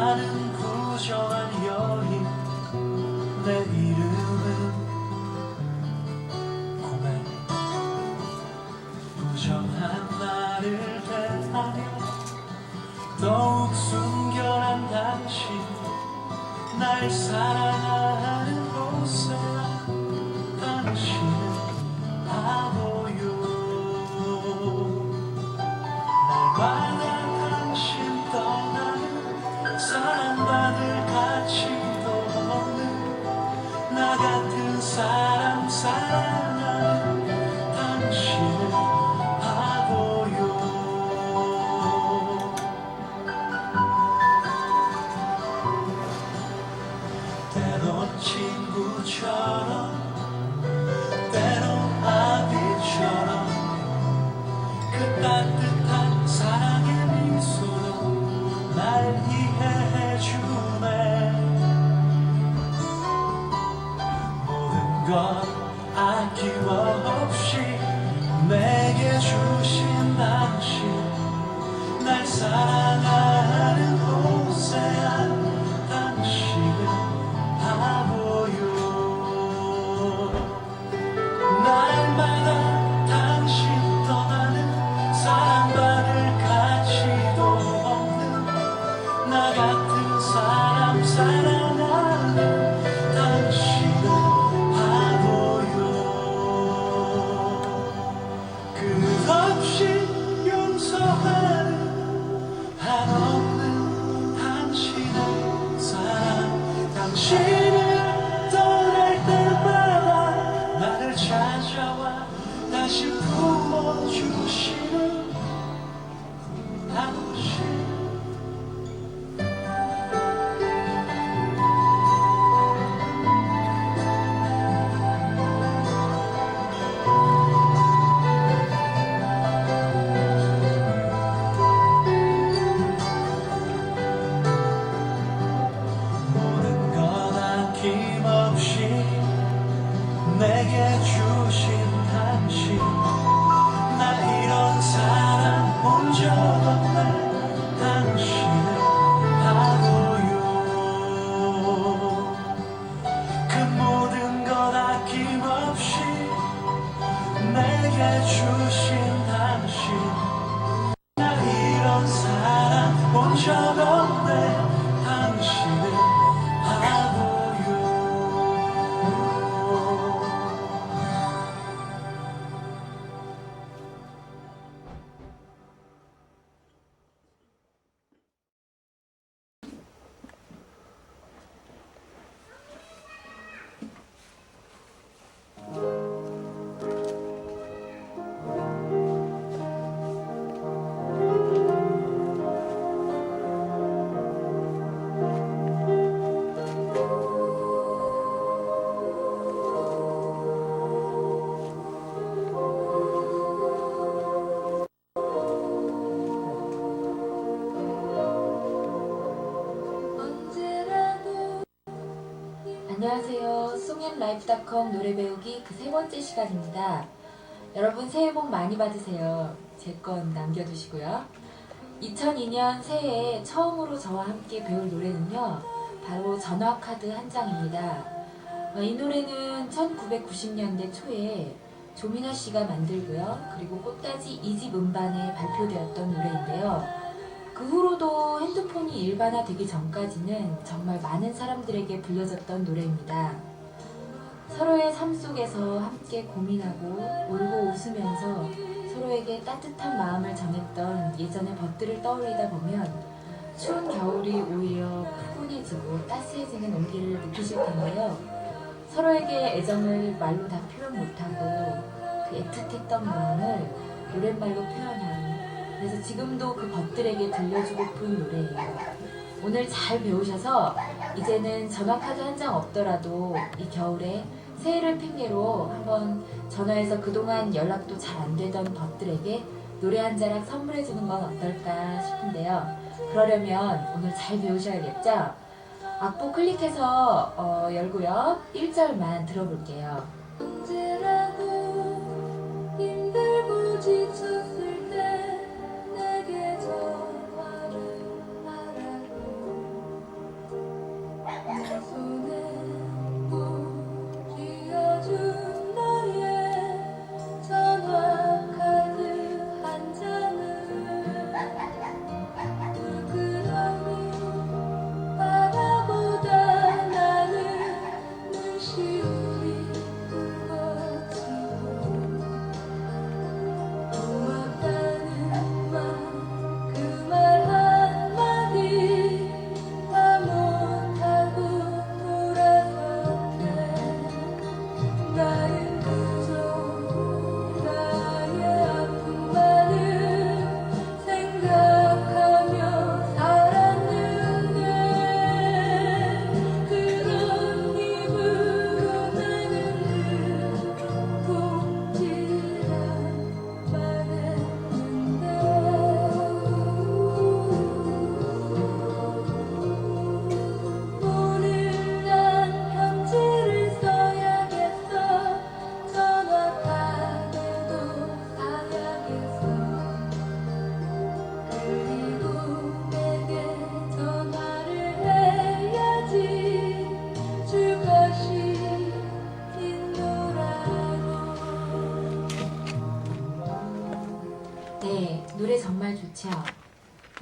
나는 부정한 여인, 내 이름은 고백. 부정한 나를 대하며 더욱 순결한 당신, 날 사랑하는 오세아, 당신은 바보요. 날마다 당신 떠나는, 사랑받을 가치도 없는 나 같은 사람 사랑하는 당신은 바보요. 때론 친구처럼, 때론 아비처럼, 그 따뜻한 사랑의 미소로 날 이해해주네. 모든 것 아낌없이 내게 주신 당신, 날 사랑하는 오세아, 당신은 바보요. 날마다 당신 떠나는, 사랑받을 가치도 없는 나 같은 사람 사랑하는 당신은 바보요. 끝없이 용서하는 한없는 당신의 사랑, 당신을 떠날 때마다 나를 찾아와 다시 품어주시는 당신. 모든 것 아낌없이 내게 주신 당신, 나 이런 사랑 본 적 없네. 당신은 바보요. 그 모든 것 아낌없이 내게 주신 당신, 나 이런 사랑 본 적 없네. 당신은 바보요. 안녕하세요. 송앤라이프닷컴 노래 배우기 그 3번째 시간입니다. 여러분 새해 복 많이 받으세요. 제 건 남겨두시고요. 2002년 새해에 처음으로 저와 함께 배울 노래는요, 바로 전화카드 한 장입니다. 이 노래는 1990년대 초에 조민아 씨가 만들고요, 그리고 꽃다지 2집 음반에 발표되었던 노래인데요. 그 후로도 핸드폰이 일반화되기 전까지는 정말 많은 사람들에게 불려졌던 노래입니다. 서로의 삶 속에서 함께 고민하고 울고 웃으면서 서로에게 따뜻한 마음을 전했던 예전의 것들을 떠올리다 보면 추운 겨울이 오히려 푸근해지고 따스해지는 온기를 느끼실 텐데요. 서로에게 애정을 말로 다 표현 못하고 그 애틋했던 마음을 노랫말로 표현한, 그래서 지금도 그 것들에게 들려주고픈 노래예요. 오늘 잘 배우셔서 이제는 전화카드 한 장 없더라도 이 겨울에 새해를 핑계로 한번 전화해서 그동안 연락도 잘 안 되던 것들에게 노래 한 자락 선물해주는 건 어떨까 싶은데요. 그러려면 오늘 잘 배우셔야겠죠? 악보 클릭해서 열고요. 1절만 들어볼게요. 언제라도 힘들고 지쳤을 때 내게 전화를 하라고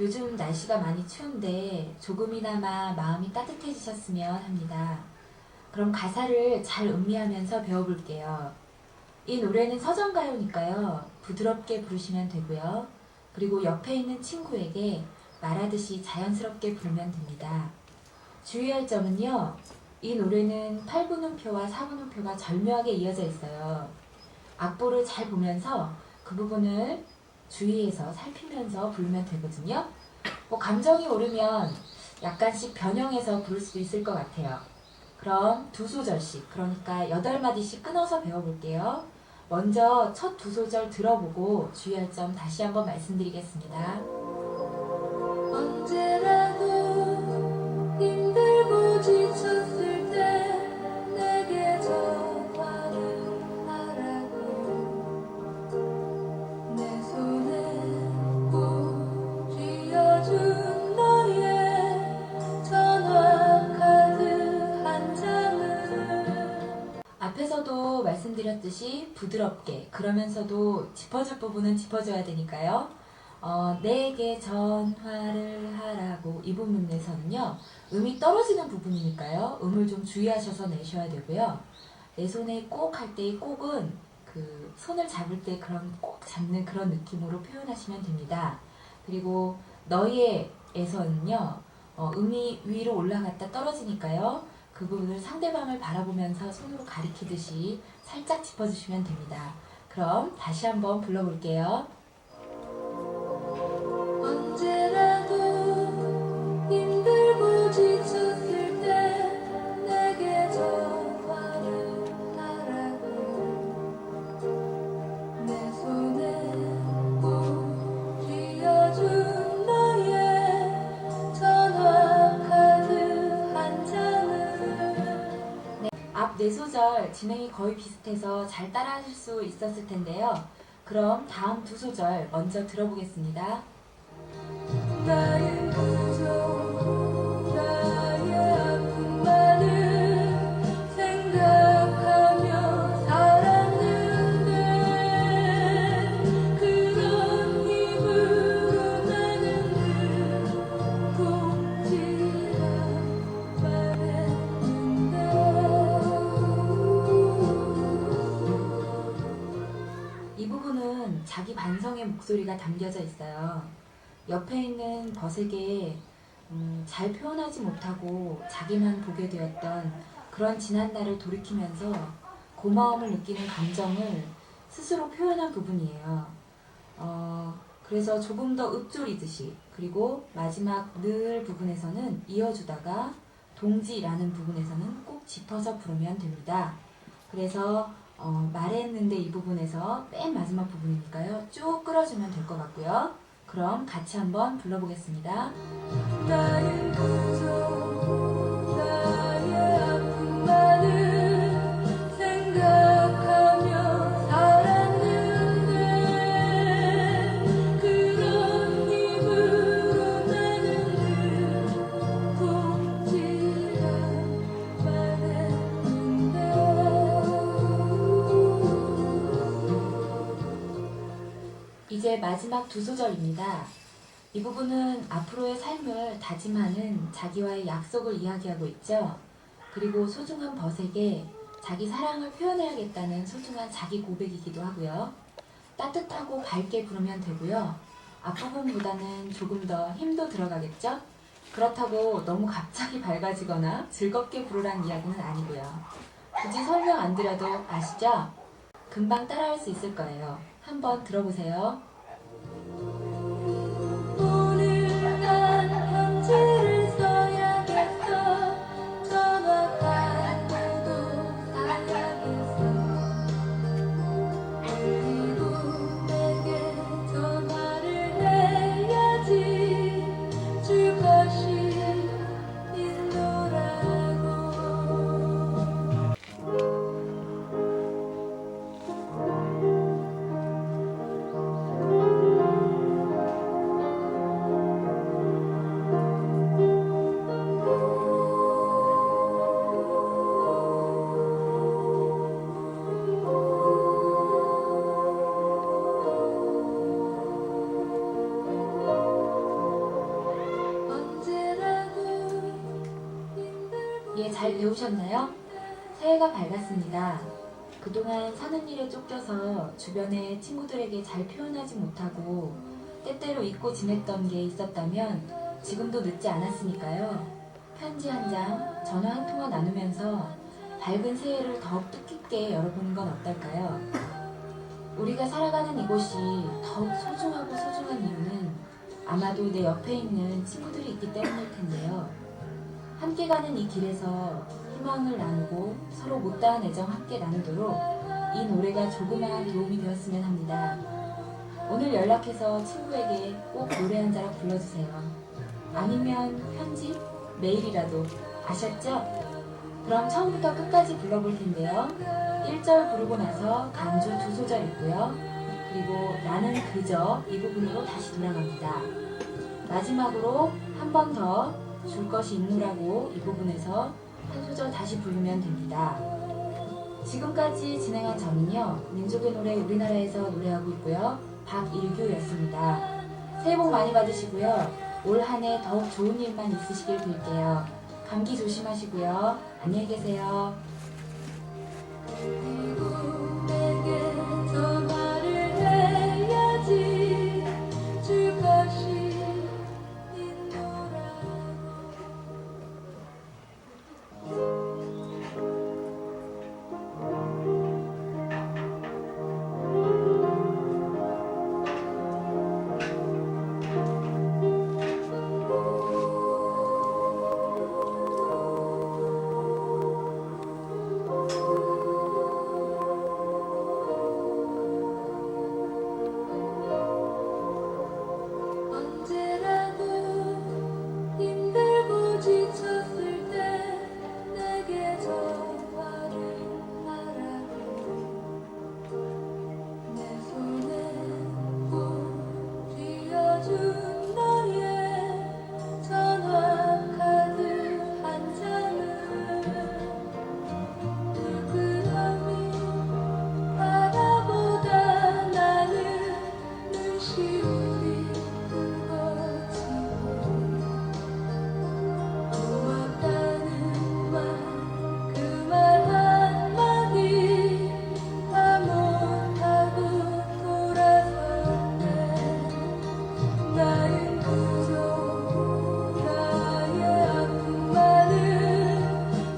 요즘 날씨가 많이 추운데 조금이나마 마음이 따뜻해지셨으면 합니다. 그럼 가사를 잘 음미하면서 배워볼게요. 이 노래는 서정가요니까요. 부드럽게 부르시면 되고요. 그리고 옆에 있는 친구에게 말하듯이 자연스럽게 부르면 됩니다. 주의할 점은요. 이 노래는 8분음표와 4분음표가 절묘하게 이어져 있어요. 악보를 잘 보면서 그 부분을 주의해서 살피면서 부르면 되거든요. 감정이 오르면 약간씩 변형해서 부를 수도 있을 것 같아요. 그럼 2소절씩, 그러니까 8마디씩 끊어서 배워볼게요. 먼저 첫 2소절 들어보고 주의할 점 다시 한번 말씀드리겠습니다. 언제라도 힘들고 지쳤을 때 내게 전화를 하라고 내 손에 꼭 쥐어준 너의 전화 카드 한 장을 앞에서도 말씀드렸듯이 부드럽게 그러면서도 짚어줄 부분은 짚어줘야 되니까요. 내게 전화를 하라고 이 부분에서는요. 음이 떨어지는 부분이니까요. 음을 좀 주의하셔서 내셔야 되고요. 내 손에 꼭 할 때 꼭은 그 손을 잡을 때 그런 꼭 잡는 그런 느낌으로 표현하시면 됩니다. 그리고 너의에서는요. 음이 위로 올라갔다 떨어지니까요. 그 부분을 상대방을 바라보면서 손으로 가리키듯이 살짝 짚어주시면 됩니다. 그럼 다시 한번 불러볼게요. 언제라도 힘들고 지쳤을 때 내게 전화를 하라고 내 손에 꼭 쥐어준 너의 전화 카드 한 장을 앞 4소절 진행이 거의 비슷해서 잘 따라하실 수 있었을 텐데요. 그럼 다음 2소절 먼저 들어보겠습니다. 나의 부족, 나의 아픔만을 생각하며 살았는데 그런 힘으로 나는 늘 꼭지라 말했는데 이 부분은 자기 반성의 목소리가 담겨져 있어요. 옆에 있는 벗에게 잘 표현하지 못하고 자기만 보게 되었던 그런 지난 날을 돌이키면서 고마움을 느끼는 감정을 스스로 표현한 부분이에요. 그래서 조금 더 읊조리듯이 그리고 마지막 늘 부분에서는 이어주다가 동지라는 부분에서는 꼭 짚어서 부르면 됩니다. 그래서 말했는데 이 부분에서 맨 마지막 부분이니까요. 쭉 끌어주면 될 것 같고요. 그럼 같이 한번 불러보겠습니다. 나의 부족, 나의 아픔만을 생각하며 살았는데 그런 힘으로 나는 늘 꼭지라 말했는데 이제 마지막 2소절입니다. 이 부분은 앞으로의 삶을 다짐하는 자기와의 약속을 이야기하고 있죠. 그리고 소중한 벗에게 자기 사랑을 표현해야겠다는 소중한 자기 고백이기도 하고요. 따뜻하고 밝게 부르면 되고요. 앞부분보다는 조금 더 힘도 들어가겠죠? 그렇다고 너무 갑자기 밝아지거나 즐겁게 부르란 이야기는 아니고요. 굳이 설명 안 드려도 아시죠? 금방 따라할 수 있을 거예요. 한번 들어보세요. 오늘 난 편지를 써야겠어. 전화 카드도 사야겠어. 그리고 내게 전화를 해야지. 주것이 있노라고. 예, 잘 배우셨나요? 새해가 밝았습니다. 그동안 사는 일에 쫓겨서 주변의 친구들에게 잘 표현하지 못하고 때때로 잊고 지냈던 게 있었다면 지금도 늦지 않았으니까요. 편지 한 장, 전화 한 통화 나누면서 밝은 새해를 더욱 뜻깊게 열어보는 건 어떨까요? 우리가 살아가는 이곳이 더욱 소중하고 소중한 이유는 아마도 내 옆에 있는 친구들이 있기 때문일 텐데요. 함께 가는 이 길에서 희망을 나누고 서로 못다한 애정 함께 나누도록 이 노래가 조그마한 도움이 되었으면 합니다. 오늘 연락해서 친구에게 꼭 노래 한 자락 불러주세요. 아니면 편지, 메일이라도. 아셨죠? 그럼 처음부터 끝까지 불러볼 텐데요. 1절 부르고 나서 간주 2소절 있고요. 그리고 나는 그저 이 부분으로 다시 돌아갑니다. 마지막으로 한 번 더 줄 것이 있노라고 이 부분에서 한 소절 다시 부르면 됩니다. 지금까지 진행한 저는요, 민족의 노래 우리나라에서 노래하고 있고요, 박일규였습니다. 새해 복 많이 받으시고요, 올 한 해 더욱 좋은 일만 있으시길 빌게요. 감기 조심하시고요. 안녕히 계세요. 그리고 내게 전화를 해야지 줄 것이 있노라고. 언제라도 힘들고 지쳤을 때 내게 전화를 하라고. 내 손에 꼭 쥐어준 너의 전화 카드 한 장을 물끄러미 바라보다 나는 눈시울이 붉어지고 고맙다는 말 그 말 한마디 다 못하고 돌아설 때 나는 그저 나의 아픔만을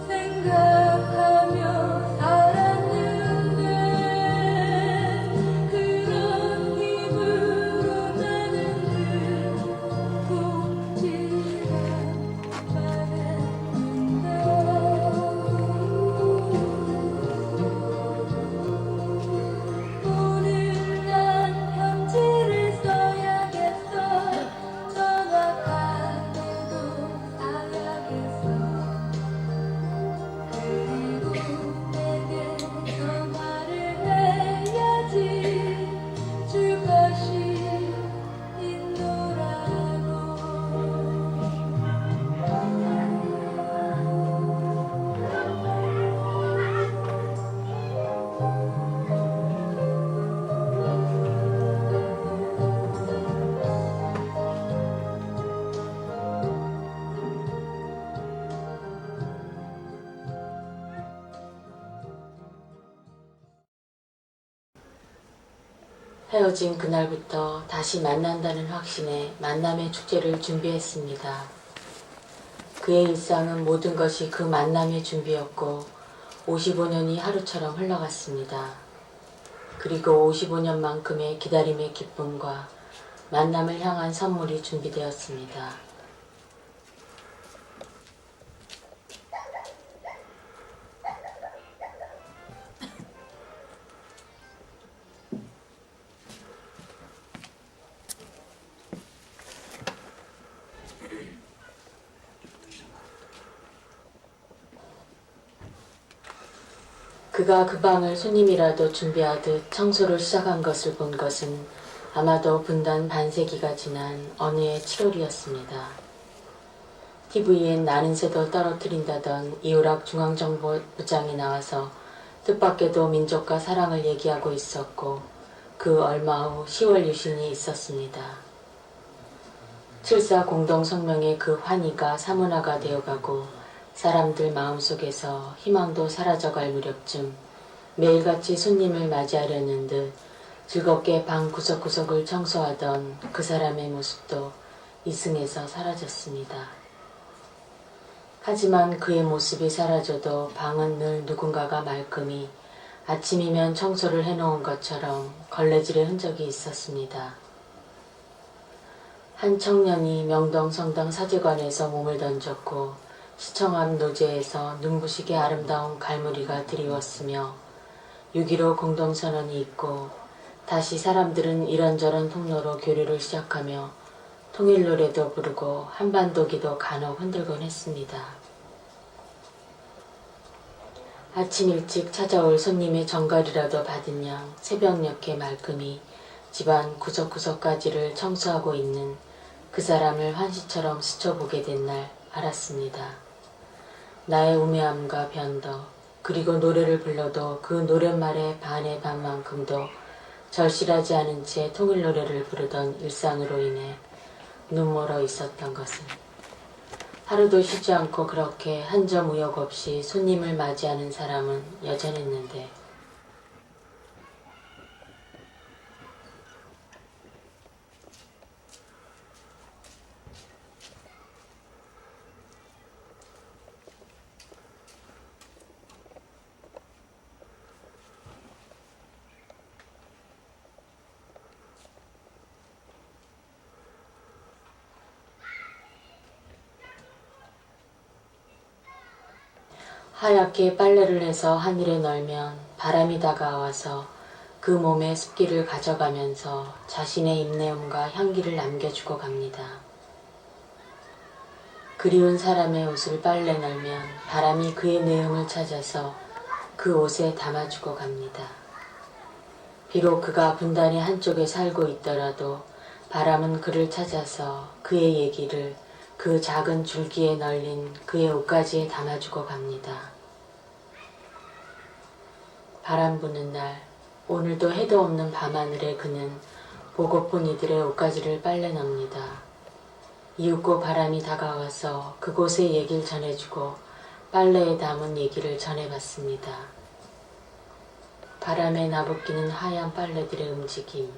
생각하며 살았는데 그런 힘으로 나는 늘 꼭지가 말했는데 오늘 난 편지를 써야겠어. 전화 카드도 사야겠어. 그리고 내게 전화를 해야지 줄 것이 있노라고. 헤어진 그날부터 다시 만난다는 확신에 만남의 축제를 준비했습니다. 그의 일상은 모든 것이 그 만남의 준비였고 55년이 하루처럼 흘러갔습니다. 그리고 55년만큼의 기다림의 기쁨과 만남을 향한 선물이 준비되었습니다. 그가 그 방을 손님이라도 준비하듯 청소를 시작한 것을 본 것은 아마도 분단 반세기가 지난 어느 해 7월이었습니다. TV엔 나는 새도 떨어뜨린다던 이우락 중앙정보부장이 나와서 뜻밖에도 민족과 사랑을 얘기하고 있었고 그 얼마 후 10월 유신이 있었습니다. 7.4 공동성명의 그 환희가 사문화가 되어가고 사람들 마음속에서 희망도 사라져갈 무렵쯤 매일같이 손님을 맞이하려는 듯 즐겁게 방 구석구석을 청소하던 그 사람의 모습도 이승에서 사라졌습니다. 하지만 그의 모습이 사라져도 방은 늘 누군가가 말끔히 아침이면 청소를 해놓은 것처럼 걸레질의 흔적이 있었습니다. 한 청년이 명동성당 사제관에서 몸을 던졌고 시청 앞 노제에서 눈부시게 아름다운 갈무리가 드리웠으며 6.15 공동선언이 있고 다시 사람들은 이런저런 통로로 교류를 시작하며 통일 노래도 부르고 한반도기도 간혹 흔들곤 했습니다. 아침 일찍 찾아올 손님의 정갈이라도 받은 양 새벽녘에 말끔히 집안 구석구석까지를 청소하고 있는 그 사람을 환시처럼 스쳐보게 된 날 알았습니다. 나의 우매함과 변덕 그리고 노래를 불러도 그 노랫말의 반의 반만큼도 절실하지 않은 채 통일 노래를 부르던 일상으로 인해 눈멀어 있었던 것은 하루도 쉬지 않고 그렇게 한 점 의욕 없이 손님을 맞이하는 사람은 여전했는데 하얗게 빨래를 해서 하늘에 널면 바람이 다가와서 그 몸의 습기를 가져가면서 자신의 입내음과 향기를 남겨주고 갑니다. 그리운 사람의 옷을 빨래 널면 바람이 그의 내음을 찾아서 그 옷에 담아주고 갑니다. 비록 그가 분단의 한쪽에 살고 있더라도 바람은 그를 찾아서 그의 얘기를 그 작은 줄기에 널린 그의 옷가지에 담아주고 갑니다. 바람 부는 날 오늘도 해도 없는 밤하늘에 그는 보고픈 이들의 옷가지를 빨래 놉니다. 이윽고 바람이 다가와서 그곳의 얘기를 전해주고 빨래에 담은 얘기를 전해봤습니다. 바람에 나부끼는 하얀 빨래들의 움직임,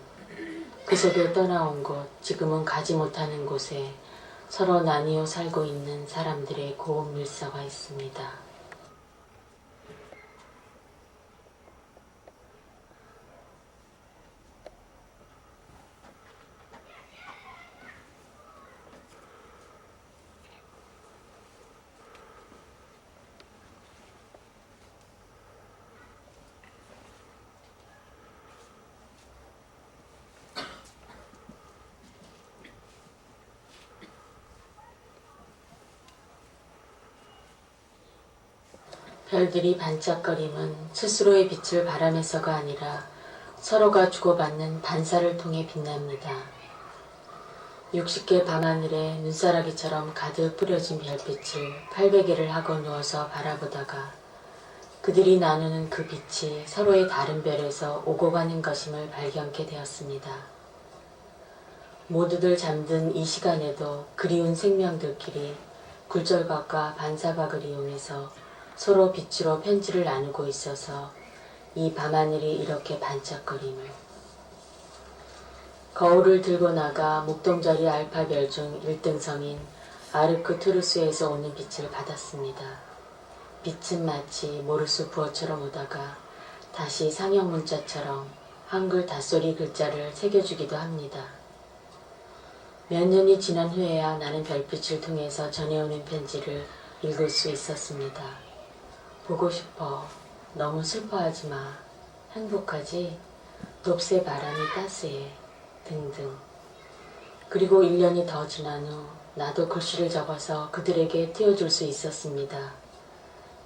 그 속에 떠나온 곳, 지금은 가지 못하는 곳에 서로 나뉘어 살고 있는 사람들의 고운 밀서가 있습니다. 별들이 반짝거림은 스스로의 빛을 바람에서가 아니라 서로가 주고받는 반사를 통해 빛납니다. 60개 밤하늘에 눈사라기처럼 가득 뿌려진 별빛을 800개를 하고 누워서 바라보다가 그들이 나누는 그 빛이 서로의 다른 별에서 오고 가는 것임을 발견케 되었습니다. 모두들 잠든 이 시간에도 그리운 생명들끼리 굴절각과 반사각을 이용해서 서로 빛으로 편지를 나누고 있어서 이 밤하늘이 이렇게 반짝거림을 거울을 들고 나가 묵동자리 알파별 중 1등성인 아르크투루스에서 오는 빛을 받았습니다. 빛은 마치 모르스 부호처럼 오다가 다시 상형 문자처럼 한글 닷소리 글자를 새겨주기도 합니다. 몇 년이 지난 후에야 나는 별빛을 통해서 전해오는 편지를 읽을 수 있었습니다. 보고 싶어. 너무 슬퍼하지 마. 행복하지? 돕새 바람이 따스해. 등등. 그리고 1년이 더 지난 후 나도 글씨를 적어서 그들에게 띄워줄 수 있었습니다.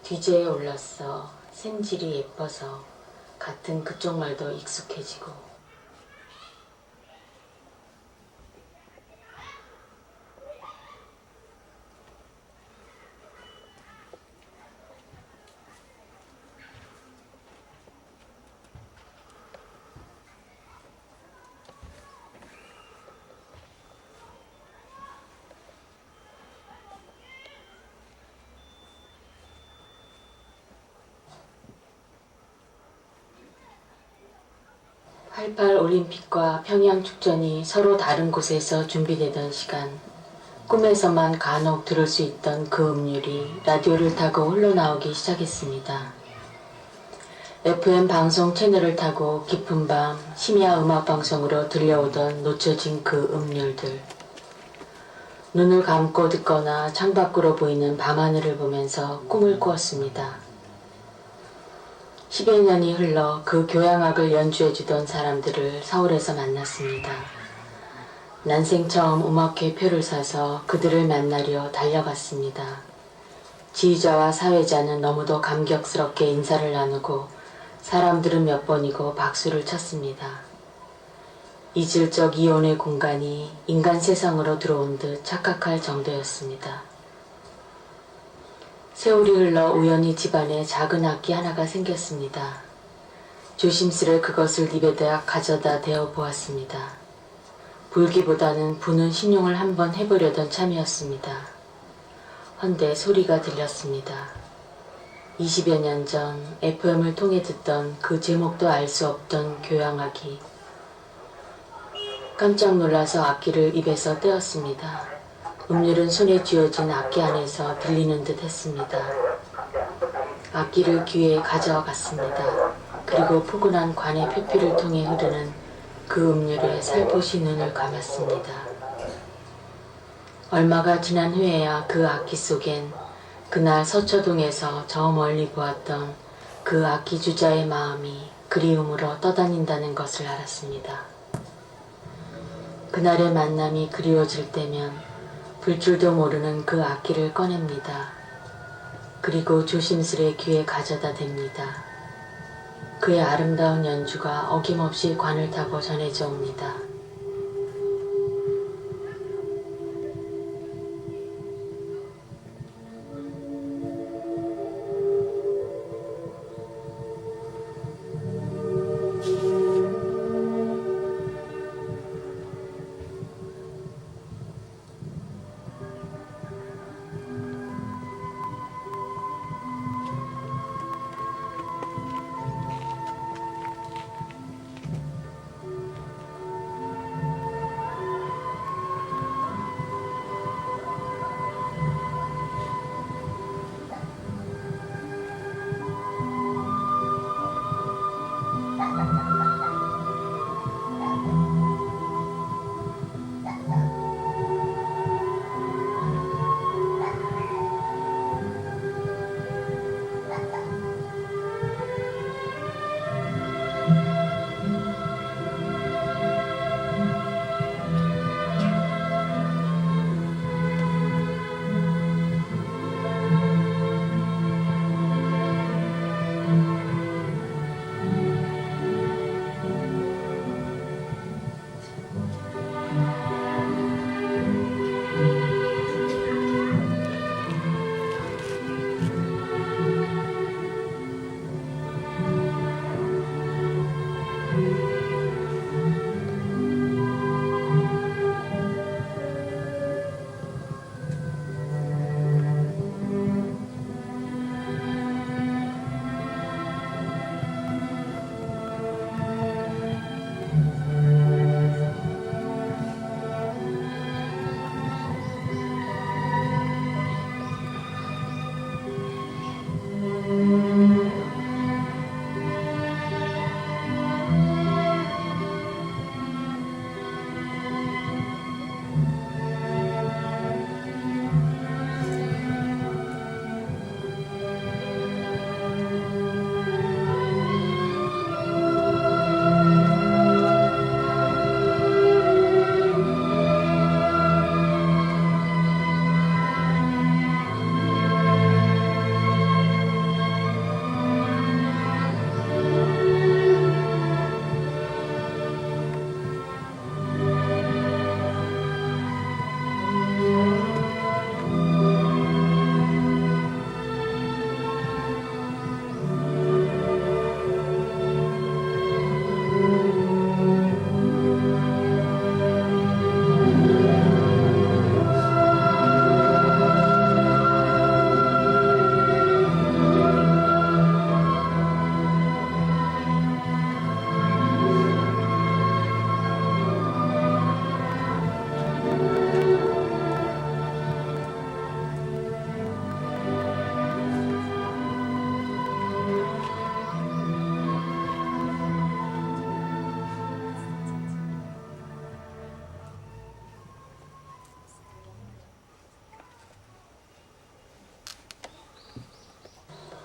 뒤제에 올랐어. 생질이 예뻐서. 같은 그쪽 말도 익숙해지고. 4.18 올림픽과 평양 축전이 서로 다른 곳에서 준비되던 시간, 꿈에서만 간혹 들을 수 있던 그 음률이 라디오를 타고 흘러나오기 시작했습니다. FM 방송 채널을 타고 깊은 밤 심야 음악방송으로 들려오던 놓쳐진 그 음률들. 눈을 감고 듣거나 창밖으로 보이는 밤하늘을 보면서 꿈을 꾸었습니다. 10여 년이 흘러 그 교향악을 연주해주던 사람들을 서울에서 만났습니다. 난생 처음 음악회 표를 사서 그들을 만나려 달려갔습니다. 지휘자와 사회자는 너무도 감격스럽게 인사를 나누고 사람들은 몇 번이고 박수를 쳤습니다. 이질적 이혼의 공간이 인간 세상으로 들어온 듯 착각할 정도였습니다. 세월이 흘러 우연히 집안에 작은 악기 하나가 생겼습니다. 조심스레 그것을 입에다 가져다 대어 보았습니다. 불기보다는 부는 신용을 한번 해보려던 참이었습니다. 헌데 소리가 들렸습니다. 20여 년 전 FM을 통해 듣던 그 제목도 알 수 없던 교향악이. 깜짝 놀라서 악기를 입에서 떼었습니다. 음률은 손에 쥐어진 악기 안에서 들리는 듯 했습니다. 악기를 귀에 가져갔습니다. 그리고 포근한 관의 표피를 통해 흐르는 그 음률에 살포시 눈을 감았습니다. 얼마가 지난 후에야 그 악기 속엔 그날 서초동에서 저 멀리 보았던 그 악기 주자의 마음이 그리움으로 떠다닌다는 것을 알았습니다. 그날의 만남이 그리워질 때면 불 줄도 모르는 그 악기를 꺼냅니다. 그리고 조심스레 귀에 가져다 댑니다. 그의 아름다운 연주가 어김없이 관을 타고 전해져 옵니다.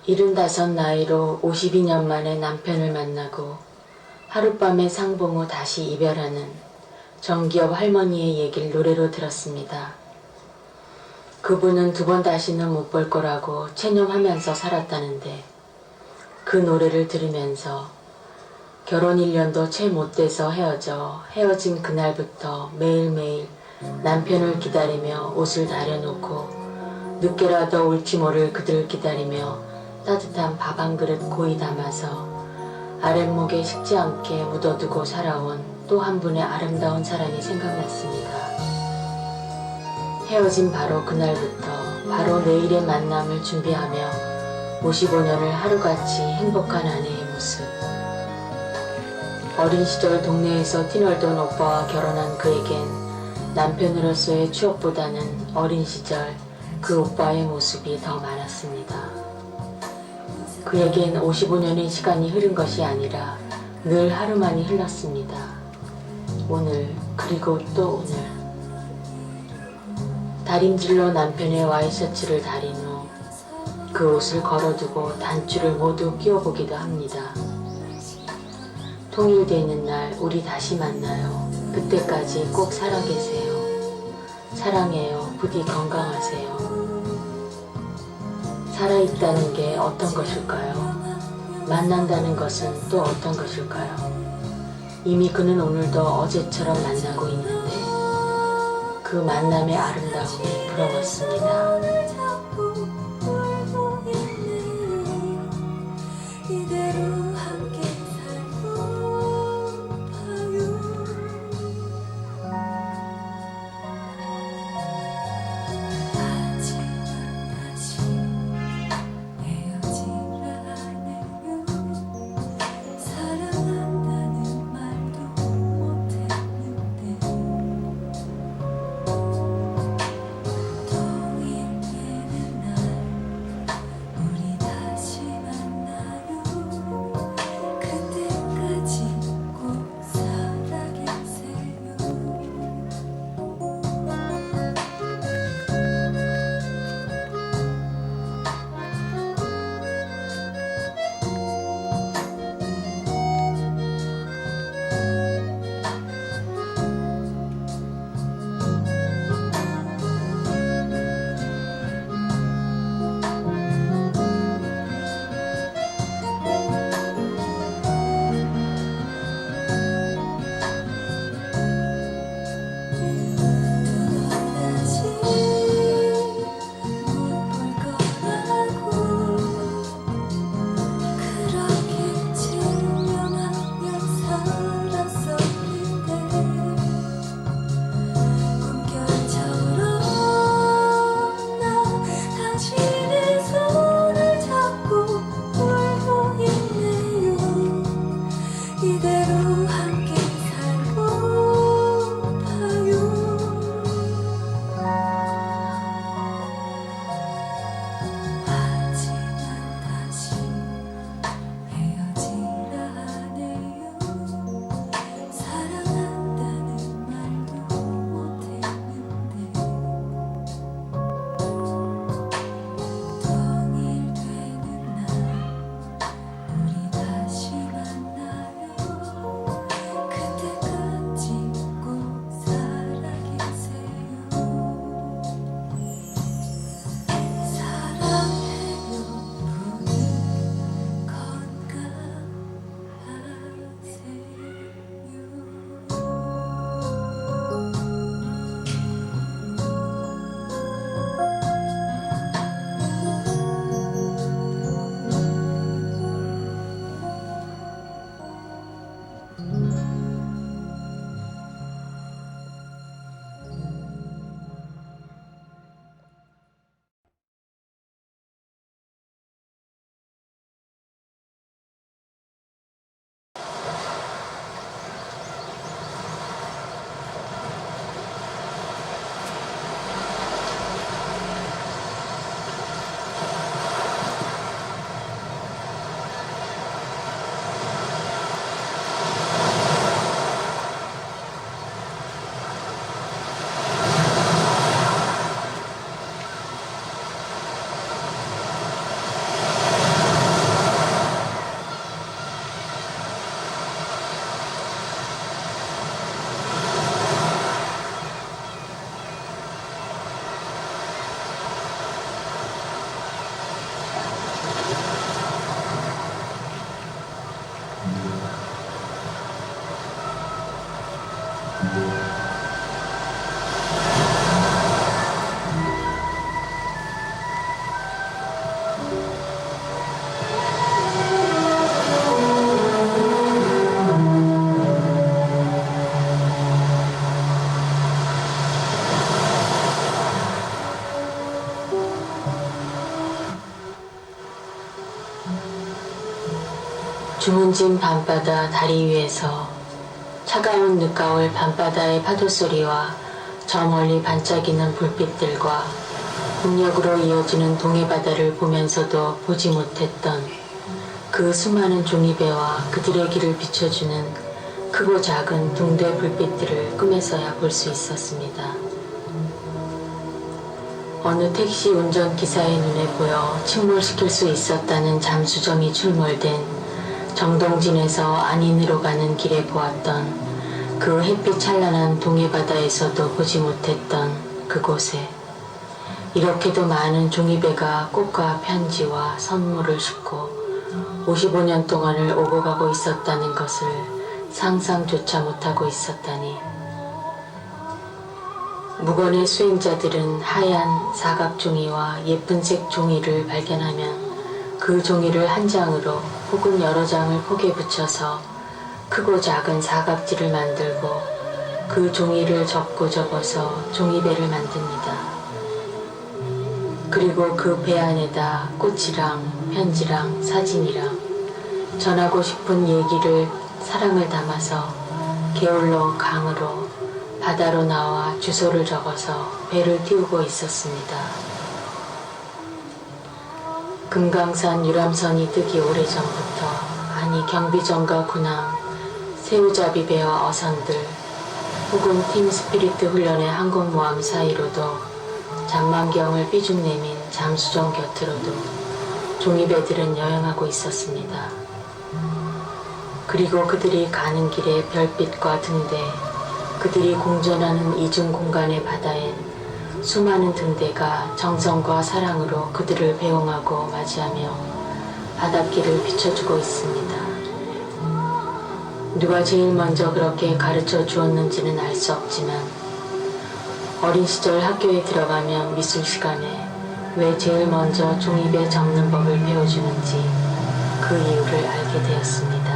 75 나이로 52년 만에 남편을 만나고 하룻밤에 상봉 후 다시 이별하는 정기업 할머니의 얘기를 노래로 들었습니다. 그분은 2번 다시는 못 볼 거라고 체념하면서 살았다는데 그 노래를 들으면서 결혼 1년도 채 못 돼서 헤어진 그날부터 매일매일 남편을 기다리며 옷을 다려놓고 늦게라도 올지 모를 그들을 기다리며 따뜻한 밥 한 그릇 고이 담아서 아랫목에 식지 않게 묻어두고 살아온 또 한 분의 아름다운 사랑이 생각났습니다. 헤어진 바로 그날부터 바로 내일의 만남을 준비하며 55년을 하루같이 행복한 아내의 모습. 어린 시절 동네에서 티놀던 오빠와 결혼한 그에겐 남편으로서의 추억보다는 어린 시절 그 오빠의 모습이 더 많았습니다. 그에겐 55년의 시간이 흐른 것이 아니라 늘 하루만이 흘렀습니다. 오늘 그리고 또 오늘. 다림질로 남편의 와이셔츠를 다린 후 그 옷을 걸어두고 단추를 모두 끼워보기도 합니다. 통일되는 날 우리 다시 만나요. 그때까지 꼭 살아계세요. 사랑해요. 부디 건강하세요. 살아있다는 게 어떤 것일까요? 만난다는 것은 또 어떤 것일까요? 이미 그는 오늘도 어제처럼 만나고 있는데 그 만남의 아름다움이 부러웠습니다. 이대로 함께 살고파요. 하지만 다시 헤어지라네요. 사랑한다는 말도 못했는데 통일되는 주문진 밤바다 다리 위에서 차가운 늦가을 밤바다의 파도소리와 저 멀리 반짝이는 불빛들과 북녘으로 이어지는 동해바다를 보면서도 보지 못했던 그 수많은 종이배와 그들의 길을 비춰주는 크고 작은 둥대 불빛들을 꿈에서야 볼 수 있었습니다. 어느 택시 운전기사의 눈에 보여 침몰시킬 수 있었다는 잠수정이 출몰된 정동진에서 안인으로 가는 길에 보았던 그 햇빛 찬란한 동해바다에서도 보지 못했던 그곳에 이렇게도 많은 종이배가 꽃과 편지와 선물을 싣고 55년 동안을 오고 가고 있었다는 것을 상상조차 못하고 있었다니. 무건의 수행자들은 하얀 사각종이와 예쁜색 종이를 발견하면 그 종이를 한 장으로 혹은 여러 장을 폭에 붙여서 크고 작은 사각지를 만들고 그 종이를 접고 접어서 종이배를 만듭니다. 그리고 그 배 안에다 꽃이랑 편지랑 사진이랑 전하고 싶은 얘기를 사랑을 담아서 게을러 강으로 바다로 나와 주소를 적어서 배를 띄우고 있었습니다. 금강산 유람선이 뜨기 오래전부터 아니 경비정과 군함, 새우잡이 배와 어선들 혹은 팀 스피리트 훈련의 항공모함 사이로도 잠만경을 삐죽 내민 잠수정 곁으로도 종이배들은 여행하고 있었습니다. 그리고 그들이 가는 길에 별빛과 등대, 그들이 공존하는 이중 공간의 바다엔 수많은 등대가 정성과 사랑으로 그들을 배웅하고 맞이하며 바닷길을 비춰주고 있습니다. 누가 제일 먼저 그렇게 가르쳐 주었는지는 알 수 없지만 어린 시절 학교에 들어가면 미술 시간에 왜 제일 먼저 종이배 접는 법을 배워주는지 그 이유를 알게 되었습니다.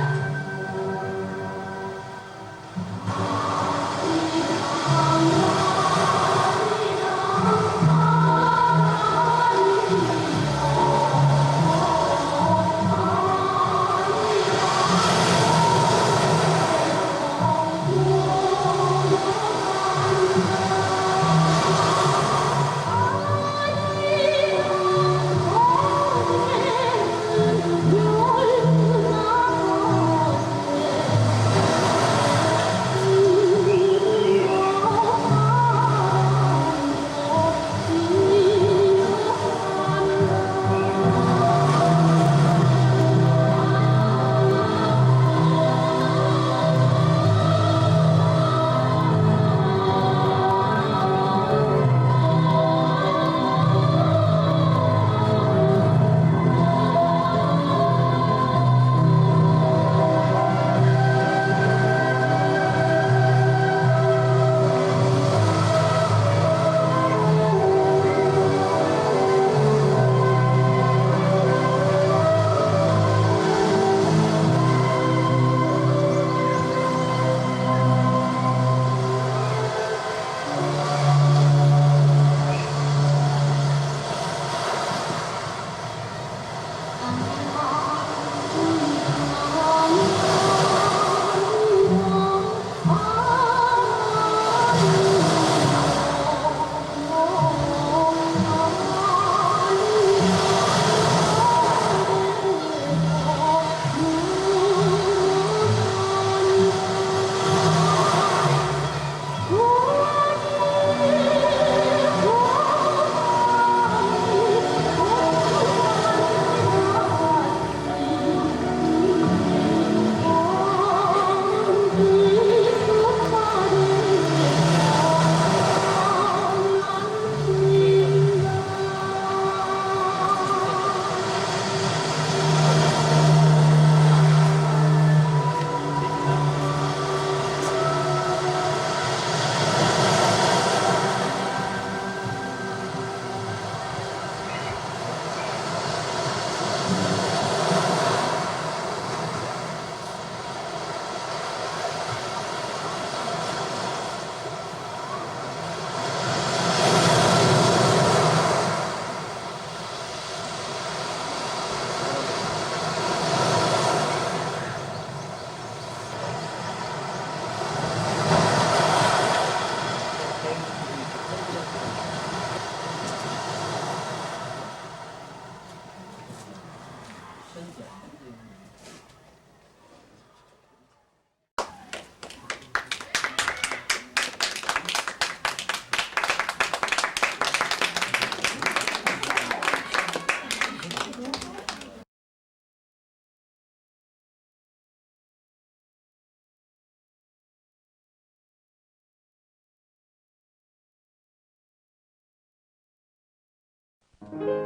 내